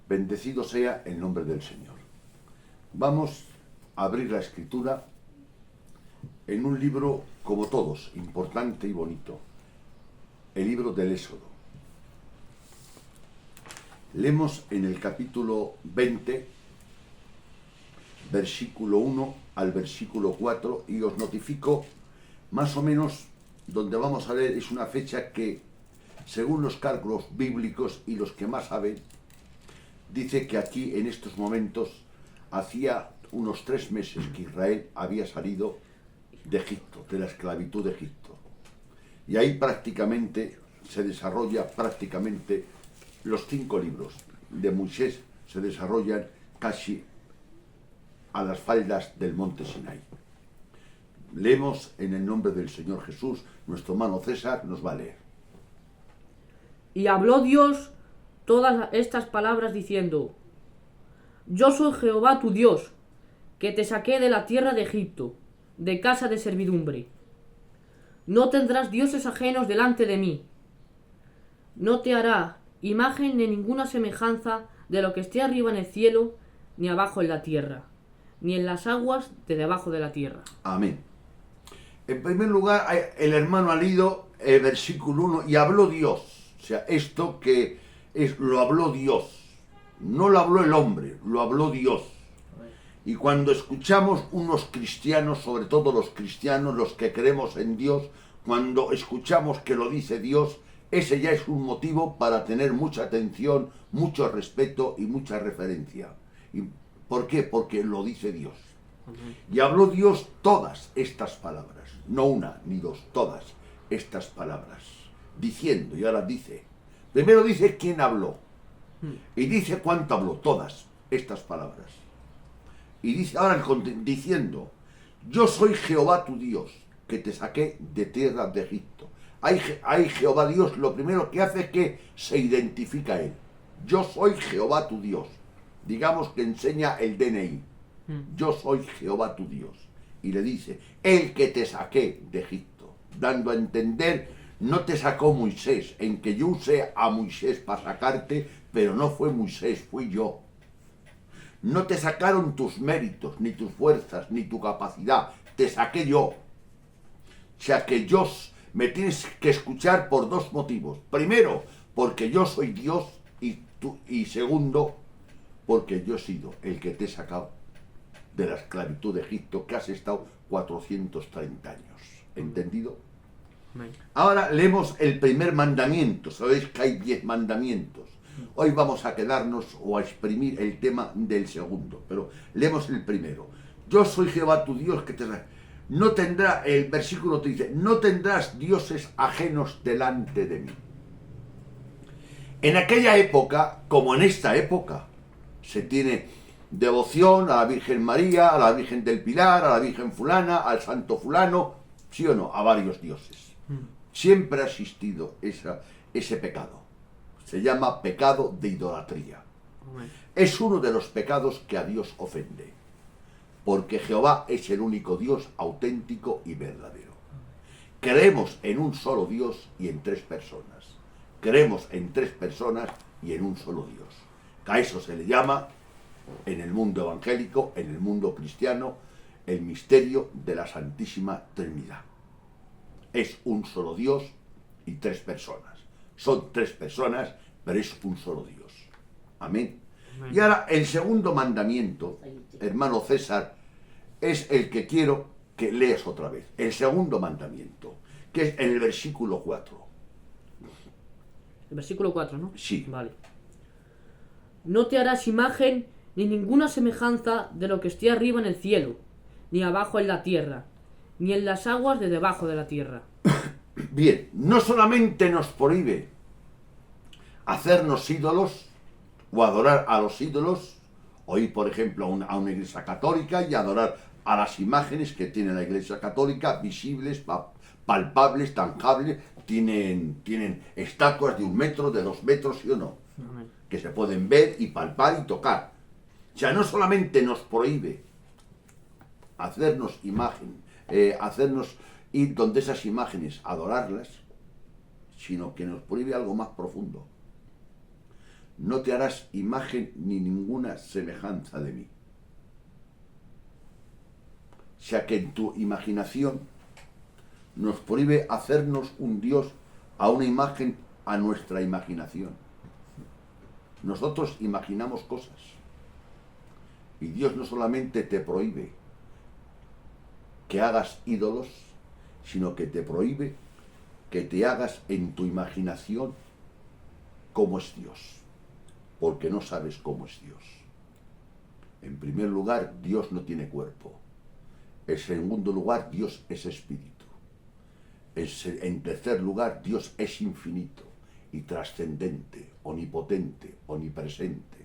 Bendecido sea el nombre del Señor. Vamos a abrir la Escritura en un libro, como todos, importante y bonito, el libro del Éxodo. Leemos en el capítulo 20, versículo 1 al versículo 4, y os notifico más o menos donde vamos a leer. Es una fecha que, según los cálculos bíblicos y los que más saben, dice que aquí en estos momentos hacía unos 3 meses que Israel había salido de Egipto, de la esclavitud de Egipto. Y ahí prácticamente se desarrolla los 5 libros de Moisés, se desarrollan casi a las faldas del monte Sinai. Leemos en el nombre del Señor Jesús. Nuestro hermano César nos va a leer. Y habló Dios todas estas palabras diciendo: Yo soy Jehová tu Dios, que te saqué de la tierra de Egipto, de casa de servidumbre. No tendrás dioses ajenos delante de mí. No te hará imagen ni ninguna semejanza de lo que esté arriba en el cielo, ni abajo en la tierra, ni en las aguas de debajo de la tierra. Amén. En primer lugar, el hermano ha leído el versículo 1, y habló Dios. O sea, esto que es, lo habló Dios. No lo habló el hombre, lo habló Dios. Y cuando escuchamos unos cristianos, sobre todo los cristianos, los que creemos en Dios, cuando escuchamos que lo dice Dios, ese ya es un motivo para tener mucha atención, mucho respeto y mucha referencia. ¿Y por qué? Porque lo dice Dios. Y habló Dios todas estas palabras, no una ni dos, todas estas palabras, diciendo, y ahora dice, primero dice quién habló, y dice cuánto habló, todas estas palabras. Y dice ahora diciendo, yo soy Jehová tu Dios, que te saqué de tierra de Egipto. Hay Jehová Dios, lo primero que hace es que se identifica a él. Yo soy Jehová tu Dios. Digamos que enseña el DNI. Yo soy Jehová tu Dios. Y le dice, el que te saqué de Egipto. Dando a entender, no te sacó Moisés, en que yo usé a Moisés para sacarte, pero no fue Moisés, fui yo. No te sacaron tus méritos, ni tus fuerzas, ni tu capacidad. Te saqué yo. O sea que yo me tienes que escuchar por 2 motivos. Primero, porque yo soy Dios, y segundo, porque yo he sido el que te he sacado de la esclavitud de Egipto, que has estado 430 años. ¿Entendido? Amén. Ahora leemos el primer mandamiento. Sabéis que hay 10 mandamientos. Hoy vamos a quedarnos o a exprimir el tema del segundo, pero leemos el primero. Yo soy Jehová tu Dios, que te... No tendrá, el versículo te dice, no tendrás dioses ajenos delante de mí. En aquella época, como en esta época, se tiene devoción a la Virgen María, a la Virgen del Pilar, a la Virgen fulana, al santo fulano, sí o no, a varios dioses. Siempre ha existido ese pecado. Se llama pecado de idolatría. Es uno de los pecados que a Dios ofende, porque Jehová es el único Dios auténtico y verdadero. Creemos en un solo Dios y en 3 personas. Creemos en 3 personas y en un solo Dios. A eso se le llama, en el mundo evangélico, en el mundo cristiano, el misterio de la Santísima Trinidad. Es un solo Dios y 3 personas. Son 3 personas, pero es un solo Dios. Amén. Amén. Y ahora el segundo mandamiento, hermano César, es el que quiero que leas otra vez. El segundo mandamiento, que es en el versículo 4. El versículo 4, ¿no? Sí. Vale. No te harás imagen ni ninguna semejanza de lo que esté arriba en el cielo, ni abajo en la tierra, ni en las aguas de debajo de la tierra. Bien, no solamente nos prohíbe hacernos ídolos o adorar a los ídolos, o ir, por ejemplo, a una iglesia católica y adorar a las imágenes que tiene la iglesia católica, visibles, palpables, tangibles, tienen estatuas de 1 metro, de 2 metros, ¿sí o no? Amén. Que se pueden ver y palpar y tocar. O sea, no solamente nos prohíbe hacernos hacernos ir donde esas imágenes, adorarlas, sino que nos prohíbe algo más profundo. no te harás imagen ni ninguna semejanza de mí. O sea que en tu imaginación nos prohíbe hacernos un Dios a una imagen, a nuestra imaginación. Nosotros imaginamos cosas y Dios no solamente te prohíbe que hagas ídolos, sino que te prohíbe que te hagas en tu imaginación cómo es Dios, porque no sabes cómo es Dios. En primer lugar, Dios no tiene cuerpo. En segundo lugar, Dios es espíritu. En tercer lugar, Dios es infinito y trascendente, omnipotente, omnipresente,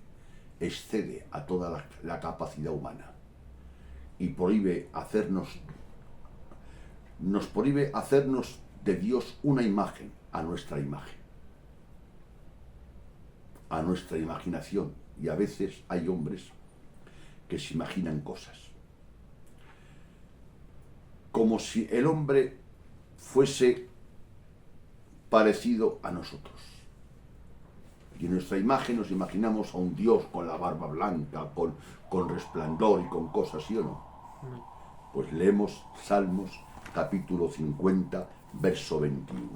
excede a toda la capacidad humana y nos prohíbe hacernos de Dios una imagen, a nuestra imagen, a nuestra imaginación. Y a veces hay hombres que se imaginan cosas como si el hombre fuese parecido a nosotros. Y en nuestra imagen nos imaginamos a un Dios con la barba blanca, con resplandor y con cosas, ¿sí o no? Pues leemos Salmos capítulo 50, verso 21.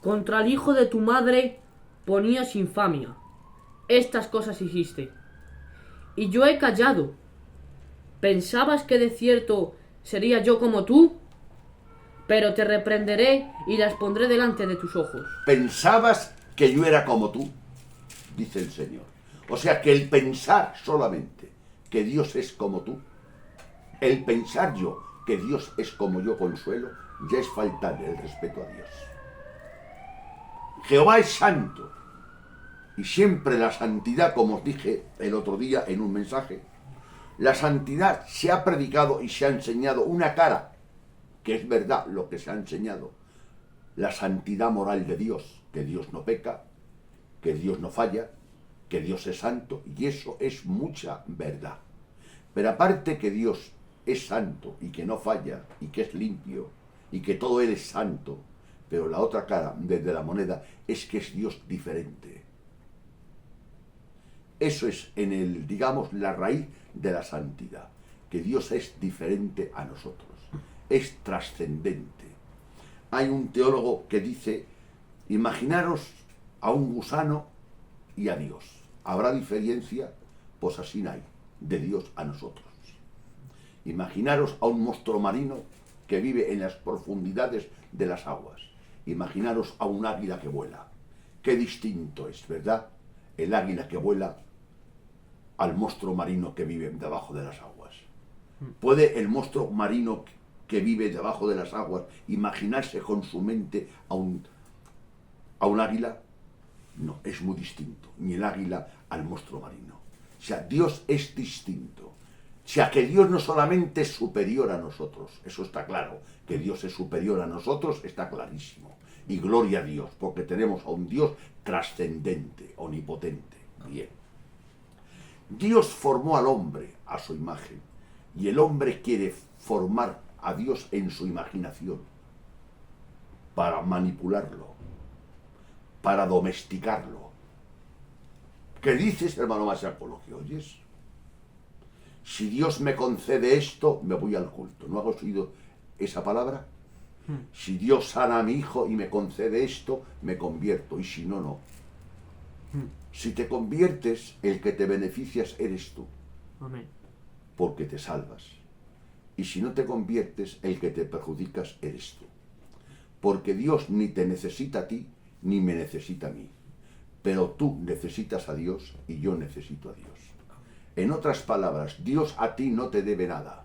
Contra el hijo de tu madre ponías infamia. Estas cosas hiciste. Y yo he callado. ¿Pensabas que de cierto sería yo como tú? Pero te reprenderé y las pondré delante de tus ojos. ¿Pensabas que yo era como tú? Dice el Señor. O sea que el pensar solamente que Dios es como tú, el pensar yo que Dios es como yo, Consuelo, ya es faltarle el respeto a Dios. Jehová es santo. Y siempre la santidad, como os dije el otro día en un mensaje, la santidad se ha predicado y se ha enseñado una cara, que es verdad lo que se ha enseñado, la santidad moral de Dios, que Dios no peca, que Dios no falla, que Dios es santo, y eso es mucha verdad. Pero aparte que Dios es santo y que no falla y que es limpio y que todo Él es santo, pero la otra cara de la moneda es que es Dios diferente. Eso es digamos, la raíz de la santidad, que Dios es diferente a nosotros, es trascendente. Hay un teólogo que dice, imaginaros a un gusano y a Dios. ¿Habrá diferencia? Pues así no hay, de Dios a nosotros. Imaginaros a un monstruo marino que vive en las profundidades de las aguas. Imaginaros a un águila que vuela. Qué distinto es, ¿verdad? El águila que vuela al monstruo marino que vive debajo de las aguas. ¿Puede el monstruo marino que vive debajo de las aguas imaginarse con su mente a un águila? No, es muy distinto. Ni el águila al monstruo marino. O sea, Dios es distinto. O sea, que Dios no solamente es superior a nosotros, eso está claro. Que Dios es superior a nosotros está clarísimo. Y gloria a Dios, porque tenemos a un Dios trascendente, omnipotente. Bien. Dios formó al hombre a su imagen y el hombre quiere formar a Dios en su imaginación para manipularlo, para domesticarlo. ¿Qué dices, hermano Masacolo? ¿Qué oyes? Si Dios me concede esto, me voy al culto. ¿No has oído esa palabra? Si Dios sana a mi hijo y me concede esto, me convierto, y si no, no. Si te conviertes, el que te beneficias eres tú. Amén. Porque te salvas. Y si no te conviertes, el que te perjudicas eres tú. Porque Dios ni te necesita a ti, ni me necesita a mí. Pero tú necesitas a Dios y yo necesito a Dios. En otras palabras, Dios a ti no te debe nada.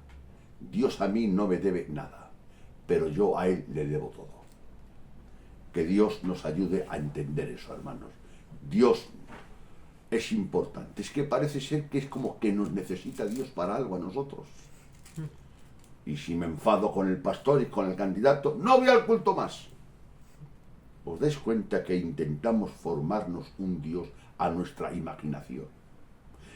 Dios a mí no me debe nada. Pero yo a Él le debo todo. Que Dios nos ayude a entender eso, hermanos. Dios es importante. Es que parece ser que es como que nos necesita Dios para algo a nosotros. Y si me enfado con el pastor y con el candidato, no voy al culto más. ¿Os dais cuenta que intentamos formarnos un Dios a nuestra imaginación?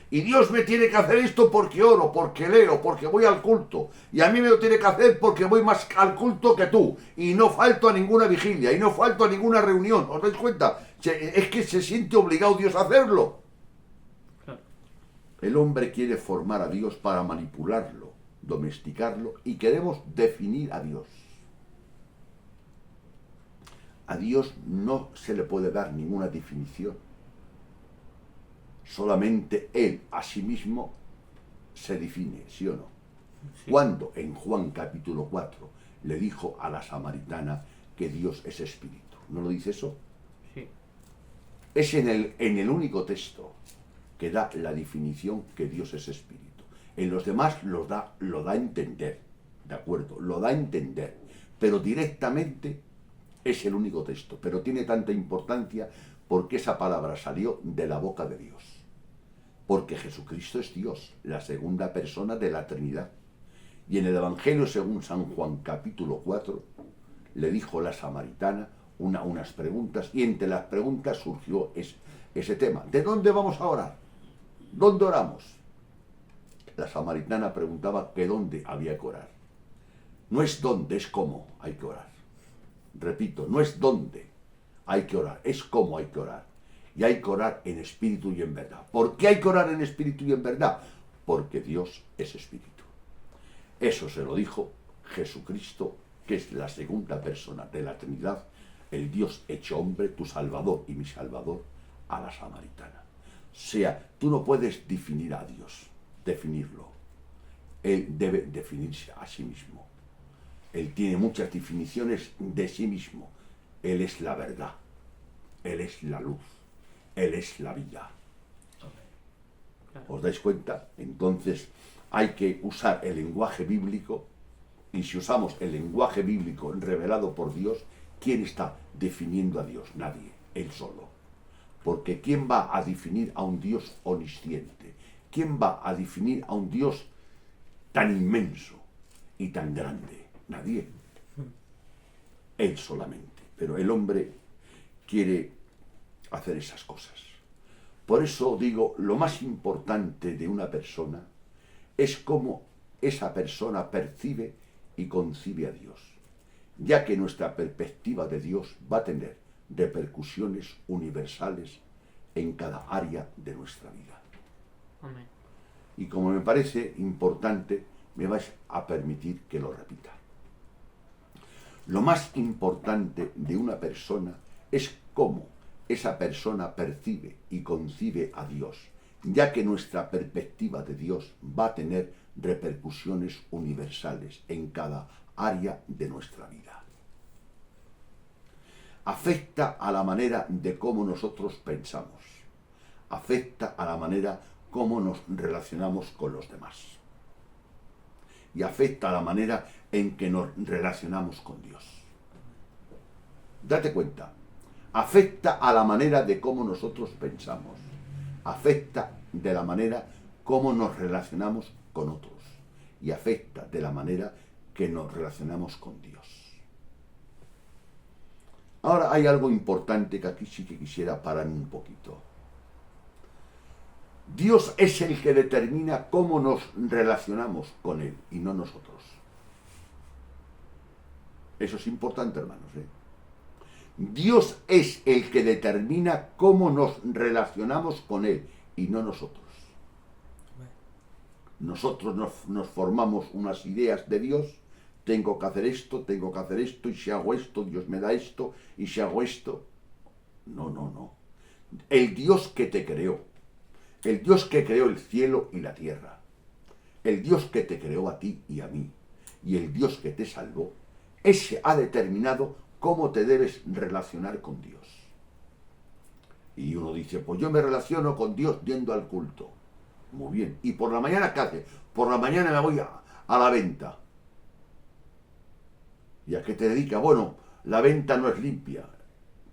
Y Dios me tiene que hacer esto porque oro, porque leo, porque voy al culto. Y a mí me lo tiene que hacer porque voy más al culto que tú. Y no falto a ninguna vigilia, y no falto a ninguna reunión. ¿Os dais cuenta? Es que se siente obligado Dios a hacerlo. Claro. El hombre quiere formar a Dios para manipularlo, domesticarlo, y queremos definir a Dios. A Dios no se le puede dar ninguna definición. Solamente Él a sí mismo se define, ¿sí o no? Sí. Cuando en Juan capítulo 4 le dijo a la samaritana que Dios es espíritu. ¿No lo dice eso? Sí. Es en el único texto que da la definición que Dios es espíritu. En los demás lo da a entender, ¿de acuerdo? Lo da a entender, pero directamente es el único texto. Pero tiene tanta importancia porque esa palabra salió de la boca de Dios. Porque Jesucristo es Dios, la segunda persona de la Trinidad. Y en el Evangelio según San Juan capítulo 4 le dijo la samaritana unas preguntas, y entre las preguntas surgió ese tema. ¿De dónde vamos a orar? ¿Dónde oramos? La samaritana preguntaba que dónde había que orar. No es dónde, es cómo hay que orar. Repito, no es dónde hay que orar, es cómo hay que orar. Y hay que orar en espíritu y en verdad. ¿Por qué hay que orar en espíritu y en verdad? Porque Dios es espíritu. Eso se lo dijo Jesucristo, que es la segunda persona de la Trinidad, el Dios hecho hombre, tu Salvador y mi Salvador, a la samaritana. O sea, tú no puedes definir a Dios, definirlo. Él debe definirse a sí mismo. Él tiene muchas definiciones de sí mismo. Él es la verdad. Él es la luz. Él es la vida. ¿Os dais cuenta? Entonces hay que usar el lenguaje bíblico, y si usamos el lenguaje bíblico revelado por Dios, ¿quién está definiendo a Dios? Nadie, Él solo. Porque ¿quién va a definir a un Dios omnisciente? ¿Quién va a definir a un Dios tan inmenso y tan grande? Nadie. Él solamente. Pero el hombre quiere hacer esas cosas. Por eso digo, lo más importante de una persona es cómo esa persona percibe y concibe a Dios, ya que nuestra perspectiva de Dios va a tener repercusiones universales en cada área de nuestra vida. Amén. Y como me parece importante, me vais a permitir que lo repita. Lo más importante de una persona es cómo esa persona percibe y concibe a Dios, ya que nuestra perspectiva de Dios va a tener repercusiones universales en cada área de nuestra vida. Afecta a la manera de cómo nosotros pensamos, afecta a la manera cómo nos relacionamos con los demás, y afecta a la manera en que nos relacionamos con Dios. Date cuenta. Afecta a la manera de cómo nosotros pensamos, afecta de la manera cómo nos relacionamos con otros, y afecta de la manera que nos relacionamos con Dios. Ahora hay algo importante que aquí sí que quisiera pararme un poquito. Dios es el que determina cómo nos relacionamos con Él y no nosotros. Eso es importante, hermanos, Dios es el que determina cómo nos relacionamos con Él y no nosotros. Nosotros nos formamos unas ideas de Dios. Tengo que hacer esto, y si hago esto, Dios me da esto, y si hago esto... No. El Dios que te creó, el Dios que creó el cielo y la tierra, el Dios que te creó a ti y a mí, y el Dios que te salvó, ese ha determinado cómo te debes relacionar con Dios. Y uno dice, pues yo me relaciono con Dios yendo al culto. Muy bien. ¿Y por la mañana qué hace? Por la mañana me voy a la venta. ¿Y a qué te dedicas? Bueno, la venta no es limpia.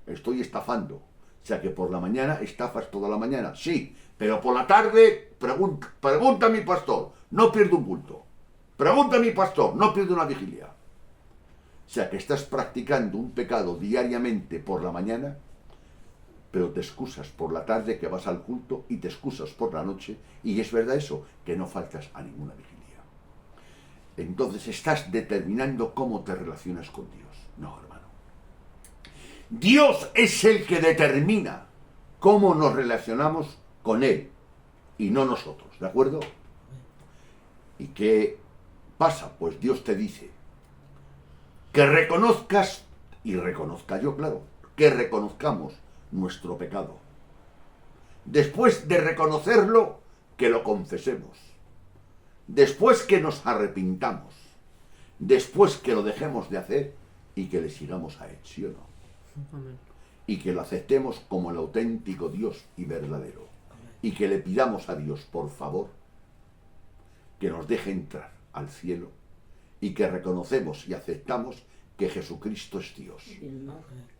Estoy estafando. O sea que por la mañana estafas toda la mañana. Sí, pero por la tarde pregunta a mi pastor. No pierdo un culto. Pregunta a mi pastor. No pierdo una vigilia. O sea que estás practicando un pecado diariamente por la mañana, pero te excusas por la tarde que vas al culto y te excusas por la noche, y es verdad eso, que no faltas a ninguna vigilia. Entonces estás determinando cómo te relacionas con Dios. No, hermano. Dios es el que determina cómo nos relacionamos con Él y no nosotros, ¿de acuerdo? ¿Y qué pasa? Pues Dios te dice que reconozcas, y reconozca yo, claro, que reconozcamos nuestro pecado. Después de reconocerlo, que lo confesemos. Después que nos arrepintamos. Después que lo dejemos de hacer y que le sigamos a Él, ¿sí o no? Amén. Y que lo aceptemos como el auténtico Dios y verdadero. Y que le pidamos a Dios, por favor, que nos deje entrar al cielo y que reconocemos y aceptamos que Jesucristo es Dios,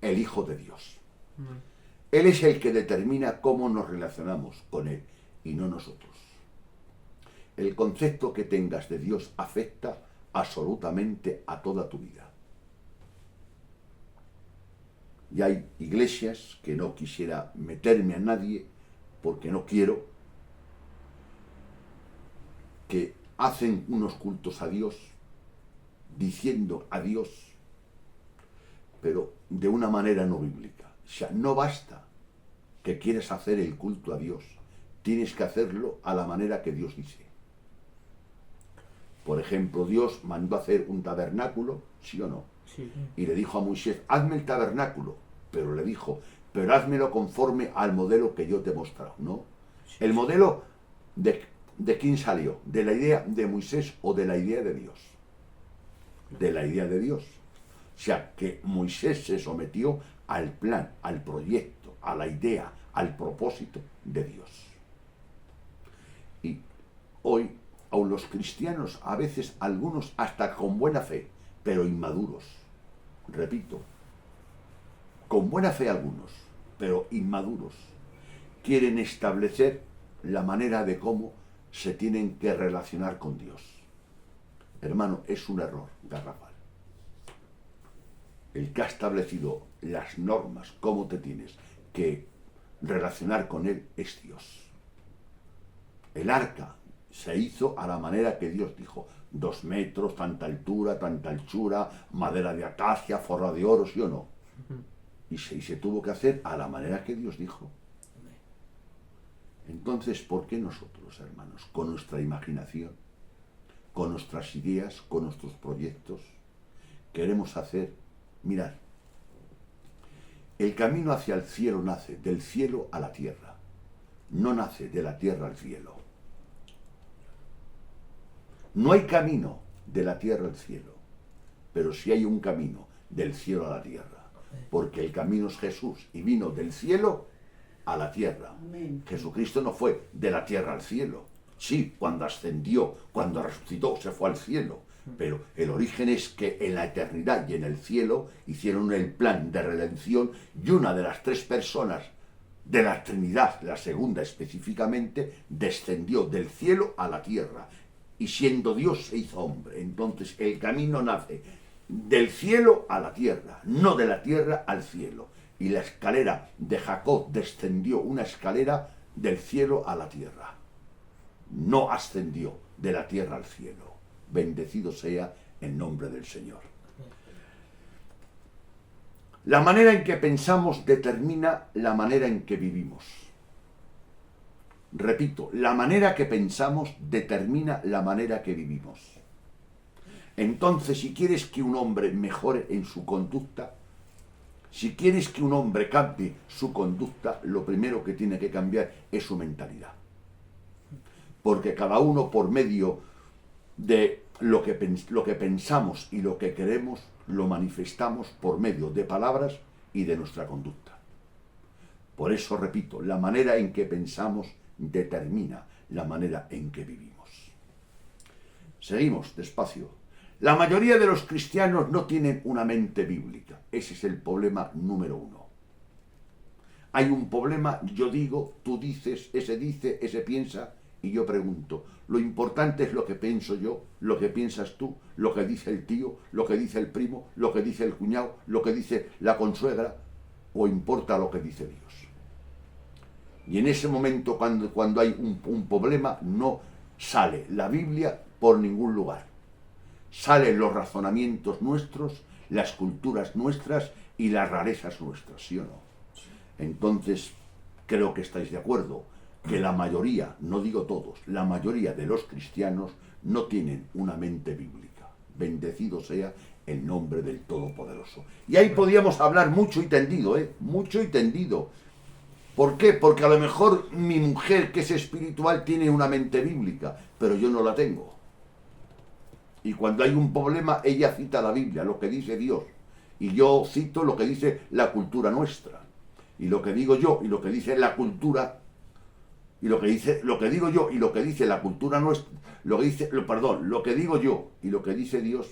el Hijo de Dios. Amén. Él es el que determina cómo nos relacionamos con Él y no nosotros. El concepto que tengas de Dios afecta absolutamente a toda tu vida. Y hay iglesias que no quisiera meterme a nadie porque no quiero, que hacen unos cultos a Dios, diciendo a Dios, pero de una manera no bíblica. O sea, no basta que quieres hacer el culto a Dios, tienes que hacerlo a la manera que Dios dice. Por ejemplo, Dios mandó hacer un tabernáculo, ¿sí o no? Sí. Y le dijo a Moisés, hazme el tabernáculo, pero le dijo, pero házmelo conforme al modelo que yo te he mostrado, ¿no? El modelo de quién salió, de la idea de Moisés o de la idea de Dios. De la idea de Dios. O sea, que Moisés se sometió al plan, al proyecto, a la idea, al propósito de Dios. Y hoy, aun los cristianos, a veces algunos hasta con buena fe, pero inmaduros, repito, con buena fe algunos, pero inmaduros, quieren establecer la manera de cómo se tienen que relacionar con Dios. Hermano, es un error garrafal. El que ha establecido las normas, cómo te tienes que relacionar con Él, es Dios. El arca se hizo a la manera que Dios dijo, 2 metros, tanta altura, tanta anchura, madera de acacia, forra de oro, ¿sí o no? Y se tuvo que hacer a la manera que Dios dijo. Entonces, ¿por qué nosotros, hermanos, con nuestra imaginación, con nuestras ideas, con nuestros proyectos, queremos hacer? Mirad, el camino hacia el cielo nace del cielo a la tierra, no nace de la tierra al cielo. No hay camino de la tierra al cielo, pero sí hay un camino del cielo a la tierra, porque el camino es Jesús y vino del cielo a la tierra. Jesucristo no fue de la tierra al cielo. Sí, cuando ascendió, cuando resucitó, se fue al cielo. Pero el origen es que en la eternidad y en el cielo hicieron el plan de redención y una de las 3 personas de la Trinidad, la segunda específicamente, descendió del cielo a la tierra. Y siendo Dios se hizo hombre. Entonces el camino nace del cielo a la tierra, no de la tierra al cielo. Y la escalera de Jacob descendió una escalera del cielo a la tierra. No ascendió de la tierra al cielo. Bendecido sea el nombre del Señor. La manera en que pensamos determina la manera en que vivimos. Repito, la manera que pensamos determina la manera que vivimos. Entonces, si quieres que un hombre mejore en su conducta, si quieres que un hombre cambie su conducta, lo primero que tiene que cambiar es su mentalidad. Porque cada uno, por medio de lo que pensamos y lo que queremos, lo manifestamos por medio de palabras y de nuestra conducta. Por eso, repito, la manera en que pensamos determina la manera en que vivimos. Seguimos despacio. La mayoría de los cristianos no tienen una mente bíblica. Ese es el problema número 1. Hay un problema, yo digo, tú dices, ese dice, ese piensa, y yo pregunto. Lo importante es lo que pienso yo, lo que piensas tú, lo que dice el tío, lo que dice el primo, lo que dice el cuñado, lo que dice la consuegra, o importa lo que dice Dios. Y en ese momento, cuando hay un problema, no sale la Biblia por ningún lugar. Salen los razonamientos nuestros, las culturas nuestras y las rarezas nuestras, ¿sí o no? Entonces, creo que estáis de acuerdo que la mayoría, no digo todos, la mayoría de los cristianos no tienen una mente bíblica. Bendecido sea el nombre del Todopoderoso. Y ahí podíamos hablar mucho y tendido, mucho y tendido. ¿Por qué? Porque a lo mejor mi mujer, que es espiritual, tiene una mente bíblica, pero yo no la tengo. Y cuando hay un problema, ella cita la Biblia, lo que dice Dios. Y yo cito lo que dice la cultura nuestra. Y lo que digo yo, y lo que dice la cultura, y lo que digo yo, y lo que dice la cultura nuestra, lo que digo yo, y lo que dice Dios,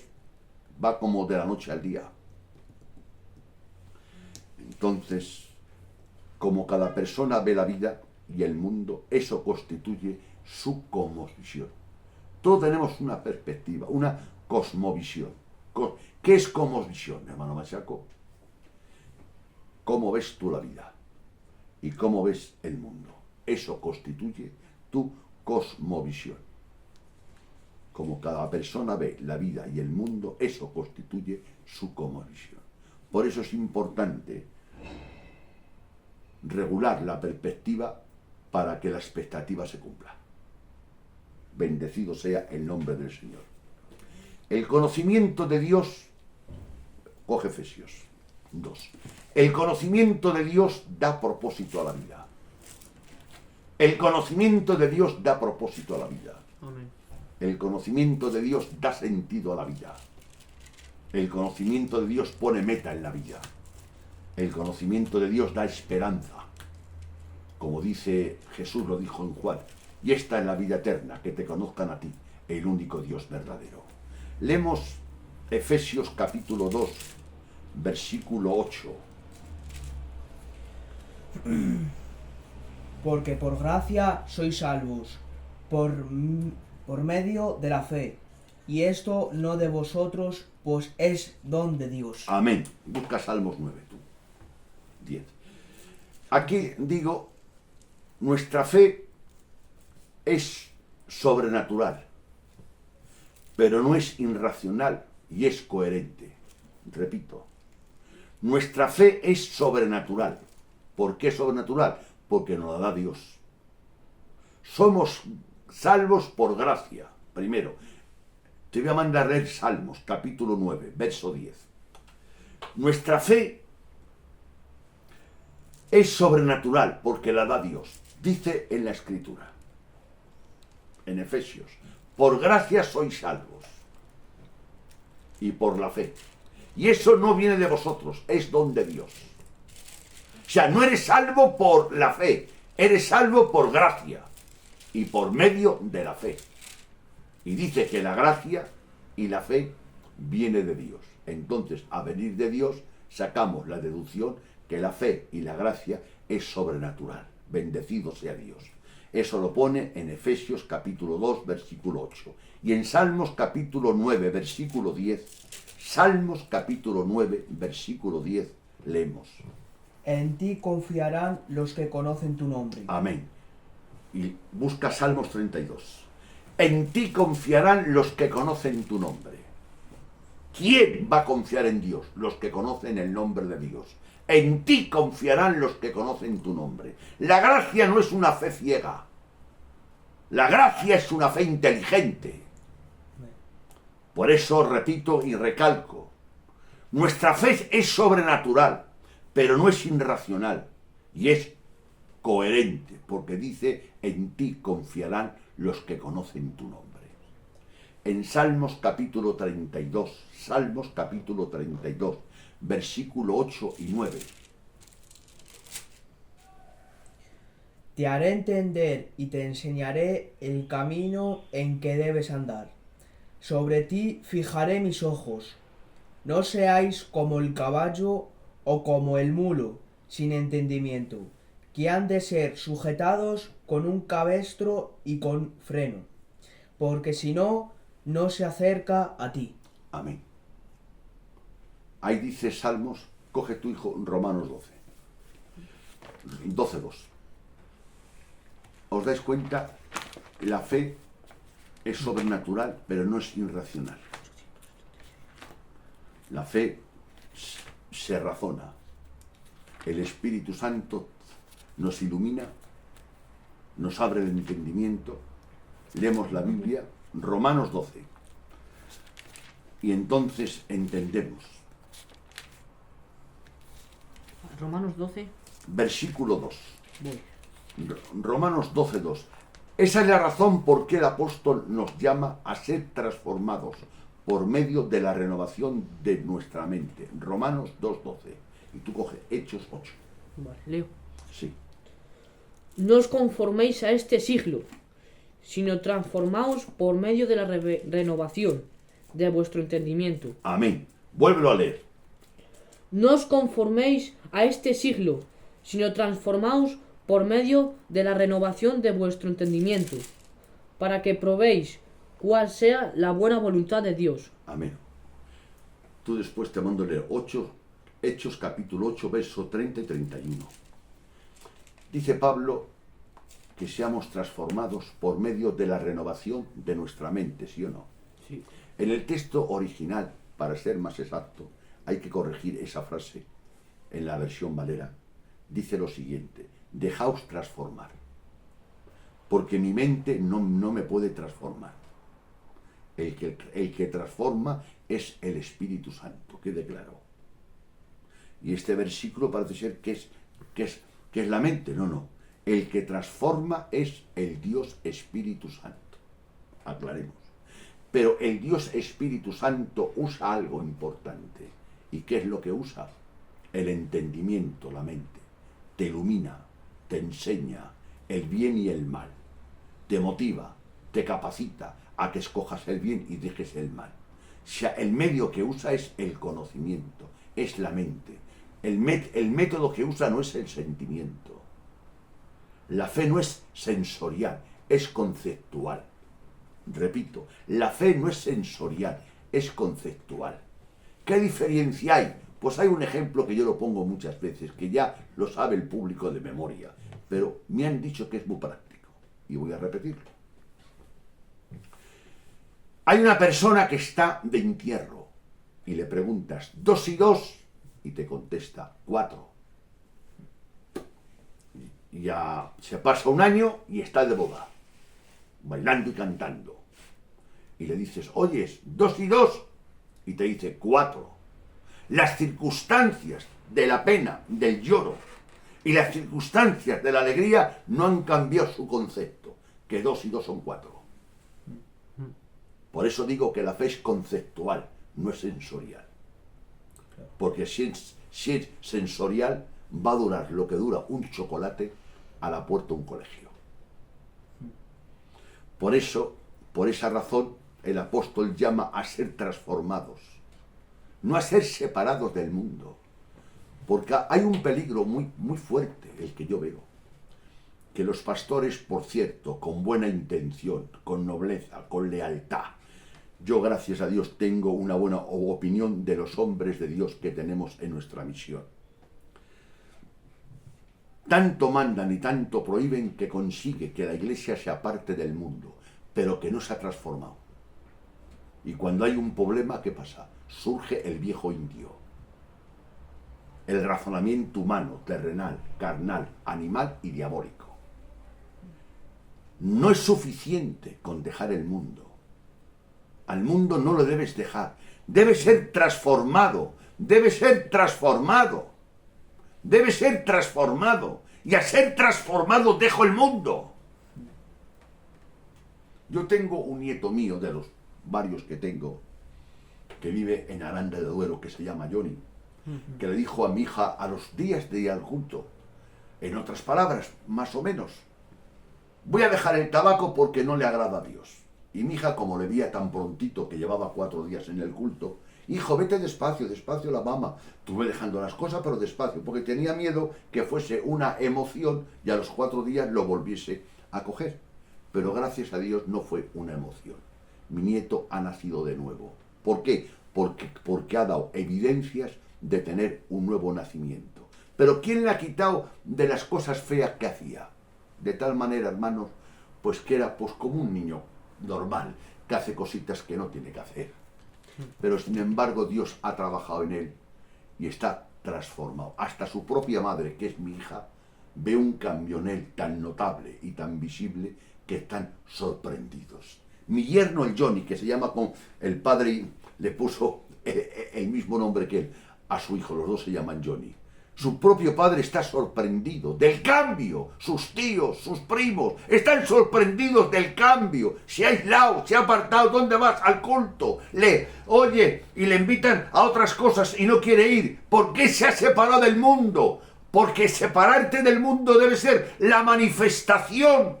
va como de la noche al día. Entonces, como cada persona ve la vida y el mundo, eso constituye su cosmovisión. Todos tenemos una perspectiva, una cosmovisión. ¿Qué es cosmovisión, hermano Machaco? ¿Cómo ves tú la vida? ¿Y cómo ves el mundo? Eso constituye tu cosmovisión. Como cada persona ve la vida y el mundo, eso constituye su cosmovisión. Por eso es importante regular la perspectiva para que la expectativa se cumpla. Bendecido sea el nombre del Señor. El conocimiento de Dios, coge Efesios 2. El conocimiento de Dios da propósito a la vida. El conocimiento de Dios da propósito a la vida. Amén. El conocimiento de Dios da sentido a la vida. El conocimiento de Dios pone meta en la vida. El conocimiento de Dios da esperanza. Como dice Jesús, lo dijo en Juan. Y esta es la vida eterna, que te conozcan a ti, el único Dios verdadero. Leemos Efesios capítulo 2, versículo 8. Porque por gracia sois salvos, por medio de la fe. Y esto no de vosotros, pues es don de Dios. Amén. Busca Salmos 9, tú. 10. Aquí digo, nuestra fe es sobrenatural, pero no es irracional y es coherente. Repito, nuestra fe es sobrenatural. ¿Por qué sobrenatural? Porque nos la da Dios. Somos salvos por gracia. Primero, te voy a mandar a leer Salmos, capítulo 9, verso 10. Nuestra fe es sobrenatural porque la da Dios. Dice en la Escritura, en Efesios, por gracia sois salvos. Y por la fe. Y eso no viene de vosotros, es don de Dios. O sea, no eres salvo por la fe, eres salvo por gracia y por medio de la fe. Y dice que la gracia y la fe viene de Dios. Entonces, a venir de Dios, sacamos la deducción que la fe y la gracia es sobrenatural. Bendecido sea Dios. Eso lo pone en Efesios capítulo 2, versículo 8. Y en Salmos capítulo 9, versículo 10, Salmos capítulo 9, versículo 10, leemos. En ti confiarán los que conocen tu nombre. Amén. Y busca Salmos 32. En ti confiarán los que conocen tu nombre. ¿Quién va a confiar en Dios? Los que conocen el nombre de Dios. En ti confiarán los que conocen tu nombre. La gracia no es una fe ciega. La gracia es una fe inteligente. Por eso repito y recalco. Nuestra fe es sobrenatural, pero no es irracional. Y es coherente, porque dice, en ti confiarán los que conocen tu nombre. En Salmos capítulo 32, Salmos capítulo 32, versículo 8 y 9. Te haré entender y te enseñaré el camino en que debes andar. Sobre ti fijaré mis ojos. No seáis como el caballo o como el mulo, sin entendimiento, que han de ser sujetados con un cabestro y con freno, porque si no, no se acerca a ti. Amén. Ahí dice Salmos, coge tu hijo, Romanos 12. 12.2. os dais cuenta, la fe es sobrenatural, pero no es irracional. La fe se razona. El Espíritu Santo nos ilumina, nos abre el entendimiento. Leemos la Biblia, Romanos 12. Y entonces entendemos. Romanos 12. Versículo 2. Voy. Romanos 12, 2. Esa es la razón por qué el apóstol nos llama a ser transformados por medio de la renovación de nuestra mente. Romanos 2, 12. Y tú coges Hechos 8. Vale, leo. Sí. No os conforméis a este siglo, sino transformaos por medio de la renovación de vuestro entendimiento. Amén. Vuélvelo a leer. No os conforméis a este siglo, sino transformaos por medio de la renovación de vuestro entendimiento, para que probéis cuál sea la buena voluntad de Dios. Amén. Tú después te mando a leer Hechos capítulo 8, verso 30 y 31. Dice Pablo que seamos transformados por medio de la renovación de nuestra mente, ¿sí o no? Sí. En el texto original, para ser más exacto, hay que corregir esa frase. En la versión Valera dice lo siguiente: dejaos transformar, porque mi mente no me puede transformar. El que transforma es el Espíritu Santo, quede claro. Y este versículo parece ser que es la mente. No. El que transforma es el Dios Espíritu Santo. Aclaremos. Pero el Dios Espíritu Santo usa algo importante. ¿Y qué es lo que usa? El entendimiento, la mente. Te ilumina, te enseña el bien y el mal. Te motiva, te capacita a que escojas el bien y dejes el mal. O sea, el medio que usa es el conocimiento, es la mente. El método que usa no es el sentimiento. La fe no es sensorial, es conceptual. Repito, la fe no es sensorial, es conceptual. ¿Qué diferencia hay? Pues hay un ejemplo que yo lo pongo muchas veces, que ya lo sabe el público de memoria, pero me han dicho que es muy práctico, y voy a repetirlo. Hay una persona que está de entierro, y le preguntas 2 y 2, y te contesta 4. Ya se pasa un año y está de boda, bailando y cantando. Y le dices, oyes, 2 y 2, y te dice 4. Las circunstancias de la pena, del lloro, y las circunstancias de la alegría no han cambiado su concepto, que 2 y 2 son 4. Por eso digo que la fe es conceptual, no es sensorial. Porque si es sensorial, va a durar lo que dura un chocolate a la puerta de un colegio. Por eso, por esa razón, el apóstol llama a ser transformados, no a ser separados del mundo. Porque hay un peligro muy fuerte, el que yo veo. Que los pastores, por cierto, con buena intención, con nobleza, con lealtad, yo, gracias a Dios, tengo una buena opinión de los hombres de Dios que tenemos en nuestra misión. Tanto mandan y tanto prohíben que consigue que la iglesia sea parte del mundo, pero que no se ha transformado. Y cuando hay un problema, ¿qué pasa? Surge el viejo indio. El razonamiento humano, terrenal, carnal, animal y diabólico. No es suficiente con dejar el mundo. Al mundo no lo debes dejar. Debe ser transformado. Debe ser transformado. Debe ser transformado. Y a ser transformado dejo el mundo. Yo tengo un nieto mío, de los varios que tengo, que vive en Aranda de Duero, que se llama Johnny, que le dijo a mi hija a los días de ir al culto, en otras palabras, más o menos, voy a dejar el tabaco porque no le agrada a Dios. Y mi hija, como le veía tan prontito, que llevaba 4 días en el culto, hijo, vete despacio, despacio la mamá. Estuve dejando las cosas, pero despacio, porque tenía miedo que fuese una emoción y a los 4 días lo volviese a coger. Pero gracias a Dios no fue una emoción. Mi nieto ha nacido de nuevo. ¿Por qué? Porque ha dado evidencias de tener un nuevo nacimiento. Pero ¿quién le ha quitado de las cosas feas que hacía? de tal manera, hermanos, pues que era pues como un niño normal, que hace cositas que no tiene que hacer. Pero sin embargo Dios ha trabajado en él y está transformado. Hasta su propia madre, que es mi hija, ve un cambio en él tan notable y tan visible que están sorprendidos. Mi yerno, el Johnny, que se llama con el padre, le puso el mismo nombre que él a su hijo, los dos se llaman Johnny. Su propio padre está sorprendido del cambio. Sus tíos, sus primos, están sorprendidos del cambio. Se ha aislado, se ha apartado. ¿Dónde vas? Al culto. Le oye y le invitan a otras cosas y no quiere ir. ¿Por qué se ha separado del mundo? Porque separarte del mundo debe ser la manifestación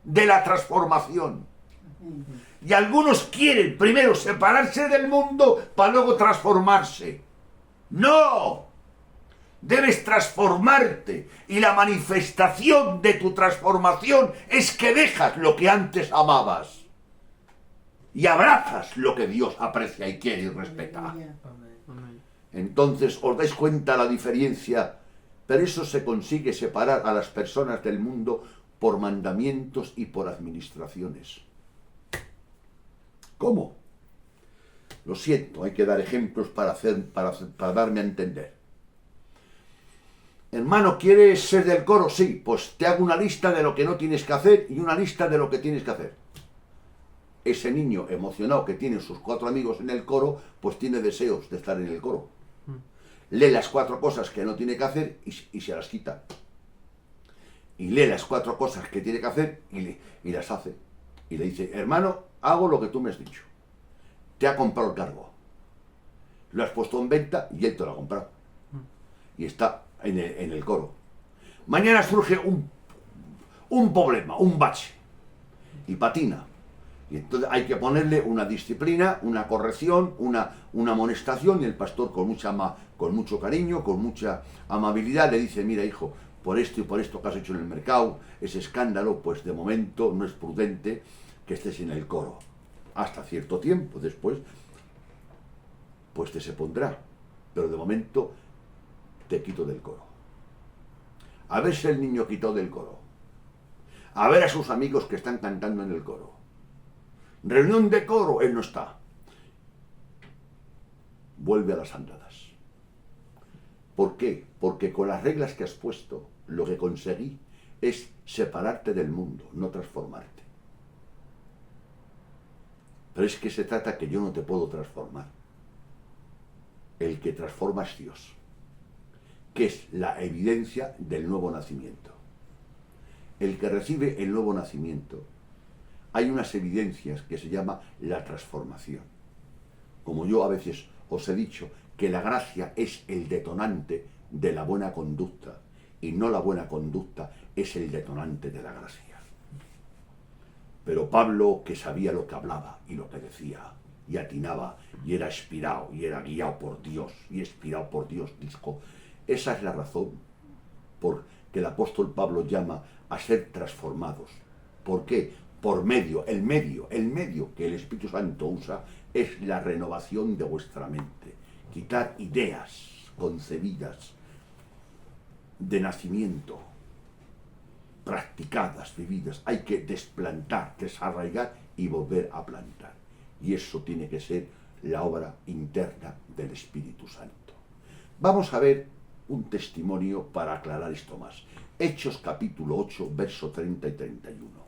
de la transformación. Y algunos quieren primero separarse del mundo para luego transformarse. ¡No! Debes transformarte y la manifestación de tu transformación es que dejas lo que antes amabas y abrazas lo que Dios aprecia y quiere y respeta. Entonces os dais cuenta la diferencia, pero eso se consigue separar a las personas del mundo por mandamientos y por administraciones. ¿Cómo? Lo siento, hay que dar ejemplos para darme a entender. Hermano, ¿quieres ser del coro? Sí, pues te hago una lista de lo que no tienes que hacer y una lista de lo que tienes que hacer. Ese niño emocionado que tiene sus 4 amigos en el coro, pues tiene deseos de estar en el coro. Lee las 4 cosas que no tiene que hacer y se las quita. Y lee las 4 cosas que tiene que hacer y las hace. Y le dice, hermano, hago lo que tú me has dicho. Te ha comprado el cargo. Lo has puesto en venta y él te lo ha comprado. Y está en el coro. Mañana surge un problema, un bache, y patina. Y entonces hay que ponerle una disciplina, una corrección, una amonestación, y el pastor con mucho cariño, con mucha amabilidad le dice, mira hijo, por esto y por esto que has hecho en el mercado, ese escándalo, pues de momento no es prudente que estés en el coro. Hasta cierto tiempo, después, pues te se pondrá. Pero de momento te quito del coro. A ver si el niño quitó del coro. A ver a sus amigos que están cantando en el coro. Reunión de coro, él no está. Vuelve a las andadas. ¿Por qué? Porque con las reglas que has puesto, lo que conseguí es separarte del mundo, no transformarte. Pero es que se trata que yo no te puedo transformar. El que transforma es Dios, que es la evidencia del nuevo nacimiento. El que recibe el nuevo nacimiento, hay unas evidencias que se llama la transformación. Como yo a veces os he dicho, que la gracia es el detonante de la buena conducta y no la buena conducta es el detonante de la gracia. Pero Pablo, que sabía lo que hablaba y lo que decía, y atinaba, y era inspirado, y era guiado por Dios, y inspirado por Dios, dijo, esa es la razón por que el apóstol Pablo llama a ser transformados. ¿Por qué? Por el medio que el Espíritu Santo usa es la renovación de vuestra mente. Quitar ideas concebidas de nacimiento, practicadas, vividas. Hay que desplantar, desarraigar y volver a plantar. Y eso tiene que ser la obra interna del Espíritu Santo. Vamos a ver un testimonio para aclarar esto más. Hechos capítulo 8, verso 30 y 31.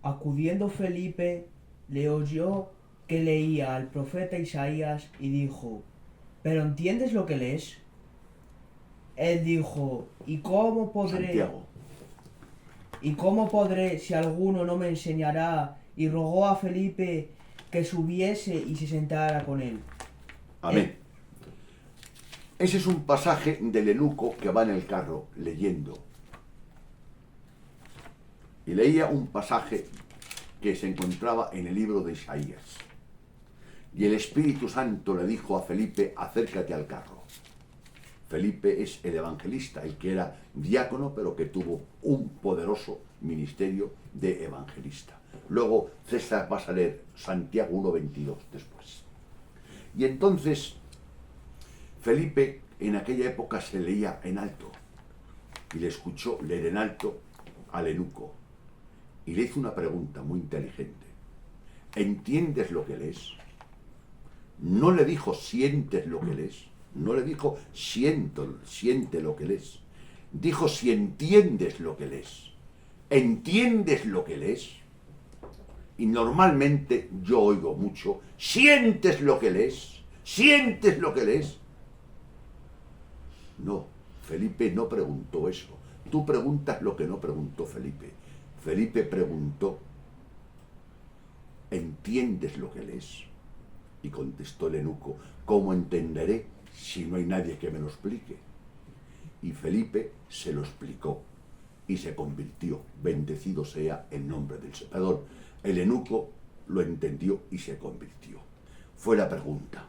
Acudiendo Felipe, le oyó que leía al profeta Isaías y dijo, ¿pero entiendes lo que lees? Él dijo, ¿y cómo podré? Santiago. ¿Y cómo podré si alguno no me enseñará? Y rogó a Felipe que subiese y se sentara con él. Amén. Ese es un pasaje del eunuco que va en el carro leyendo. Y leía un pasaje que se encontraba en el libro de Isaías. Y el Espíritu Santo le dijo a Felipe, acércate al carro. Felipe es el evangelista, el que era diácono, pero que tuvo un poderoso ministerio de evangelista. Luego César va a leer Santiago 1:22 después. Y entonces Felipe en aquella época se leía en alto. Y le escuchó leer en alto al eunuco. Y le hizo una pregunta muy inteligente. ¿Entiendes lo que lees? No le dijo sientes lo que lees. No le dijo siente lo que lees. Dijo si entiendes lo que lees. ¿Entiendes lo que lees? Y normalmente yo oigo mucho, ¿sientes lo que lees? ¿Sientes lo que lees? No, Felipe no preguntó eso. Tú preguntas lo que no preguntó Felipe. Felipe preguntó, ¿entiendes lo que lees? Y contestó el eunuco, ¿cómo entenderé si no hay nadie que me lo explique? Y Felipe se lo explicó y se convirtió. Bendecido sea el nombre del Señor. Perdón, el eunuco lo entendió y se convirtió. Fue la pregunta.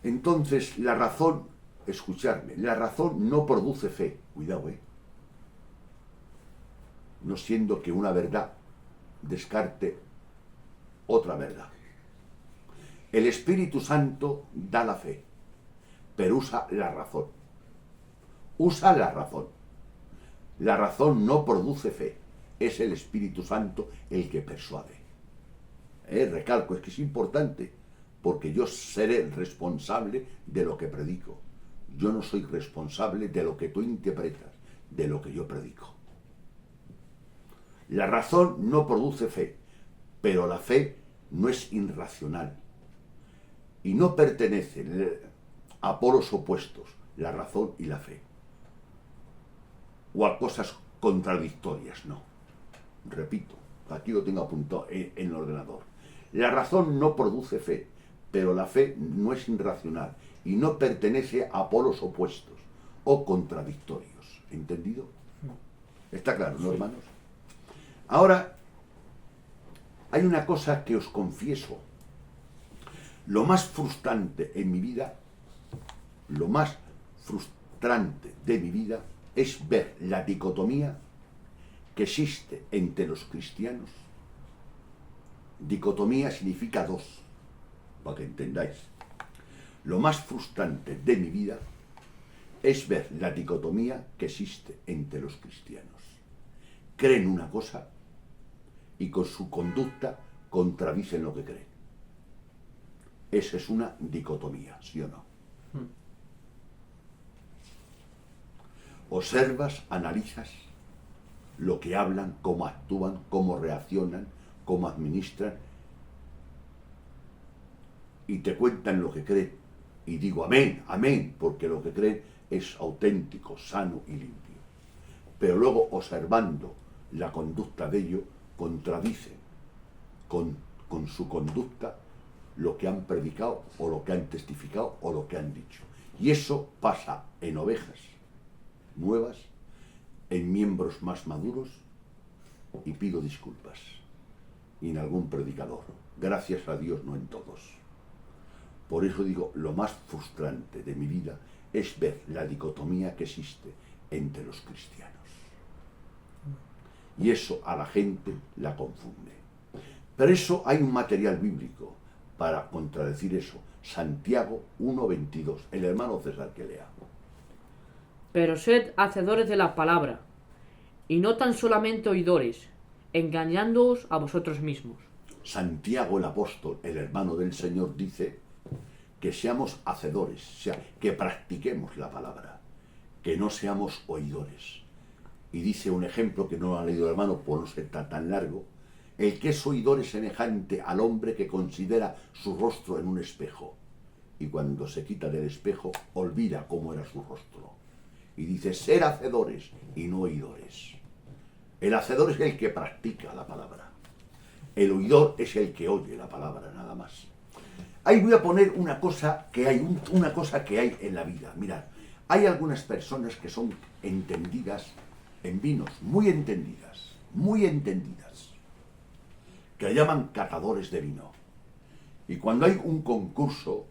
Entonces, la razón, escucharme, la razón no produce fe. Cuidado, no siendo que una verdad descarte otra verdad. El Espíritu Santo da la fe, pero usa la razón. Usa la razón. La razón no produce fe. Es el Espíritu Santo el que persuade. Recalco, es que es importante, porque yo seré responsable de lo que predico. Yo no soy responsable de lo que tú interpretas, de lo que yo predico. La razón no produce fe, pero la fe no es irracional. Y no pertenecen a polos opuestos, la razón y la fe. O a cosas contradictorias, no. Repito, aquí lo tengo apuntado en el ordenador. La razón no produce fe, pero la fe no es irracional y no pertenece a polos opuestos o contradictorios. ¿Entendido? ¿Está claro, no, hermanos? Ahora, hay una cosa que os confieso. Lo más frustrante en mi vida, lo más frustrante de mi vida es ver la dicotomía que existe entre los cristianos. Dicotomía significa dos, para que entendáis. Lo más frustrante de mi vida es ver la dicotomía que existe entre los cristianos. Creen una cosa y con su conducta contradicen lo que creen. Esa es una dicotomía, ¿sí o no? Observas, analizas lo que hablan, cómo actúan, cómo reaccionan, cómo administran, y te cuentan lo que creen. Y digo amén, amén, porque lo que creen es auténtico, sano y limpio. Pero luego, observando la conducta de ellos, contradicen con su conducta lo que han predicado, o lo que han testificado, o lo que han dicho. Y eso pasa en ovejas nuevas, en miembros más maduros, y pido disculpas, y en algún predicador. Gracias a Dios, no en todos. Por eso digo, lo más frustrante de mi vida es ver la dicotomía que existe entre los cristianos. Y eso a la gente la confunde. Pero eso hay un material bíblico para contradecir eso. Santiago 1:22, el hermano César que lea. Pero sed hacedores de la palabra, y no tan solamente oidores, engañándoos a vosotros mismos. Santiago el apóstol, el hermano del Señor, dice que seamos hacedores, o sea, que practiquemos la palabra, que no seamos oidores. Y dice un ejemplo que no lo ha leído el hermano por no ser tan largo. El que es oidor es semejante al hombre que considera su rostro en un espejo, y cuando se quita del espejo olvida cómo era su rostro. Y dice, ser hacedores y no oidores. El hacedor es el que practica la palabra. El oidor es el que oye la palabra, nada más. Ahí voy a poner una cosa que hay en la vida. Mirad, hay algunas personas que son entendidas en vinos, muy entendidas, que llaman catadores de vino. Y cuando hay un concurso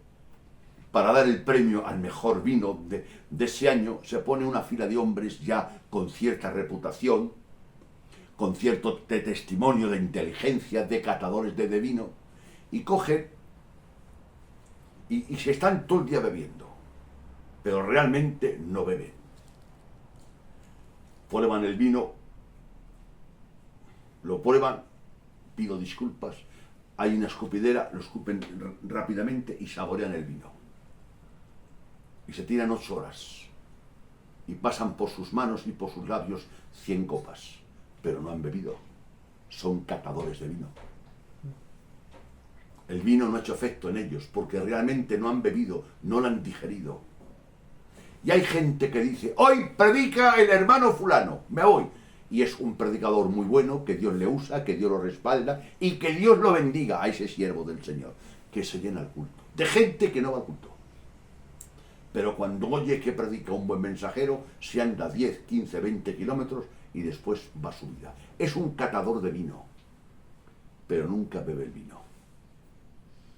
para dar el premio al mejor vino de ese año, se pone una fila de hombres ya con cierta reputación, con cierto testimonio de inteligencia, de catadores de vino, y cogen y se están todo el día bebiendo. pero realmente no beben. Prueban el vino, lo prueban, pido disculpas, hay una escupidera, lo escupen rápidamente y saborean el vino. Y se tiran 8 horas. Y pasan por sus manos y por sus labios 100 copas, pero no han bebido. Son catadores de vino. El vino no ha hecho efecto en ellos porque realmente no han bebido, no lo han digerido. Y hay gente que dice, hoy predica el hermano fulano, me voy. Y es un predicador muy bueno, que Dios le usa, que Dios lo respalda y que Dios lo bendiga a ese siervo del Señor, que se llena el culto. De gente que no va al culto. Pero cuando oye que predica un buen mensajero, se anda 10, 15, 20 kilómetros y después va a su vida. Es un catador de vino, pero nunca bebe el vino.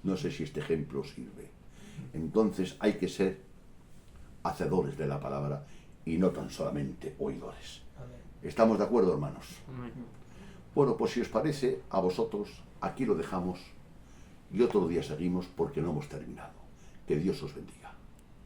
No sé si este ejemplo sirve. Entonces hay que ser hacedores de la palabra y no tan solamente oidores. ¿Estamos de acuerdo, hermanos? Bueno, pues si os parece, a vosotros, aquí lo dejamos y otro día seguimos porque no hemos terminado. Que Dios os bendiga.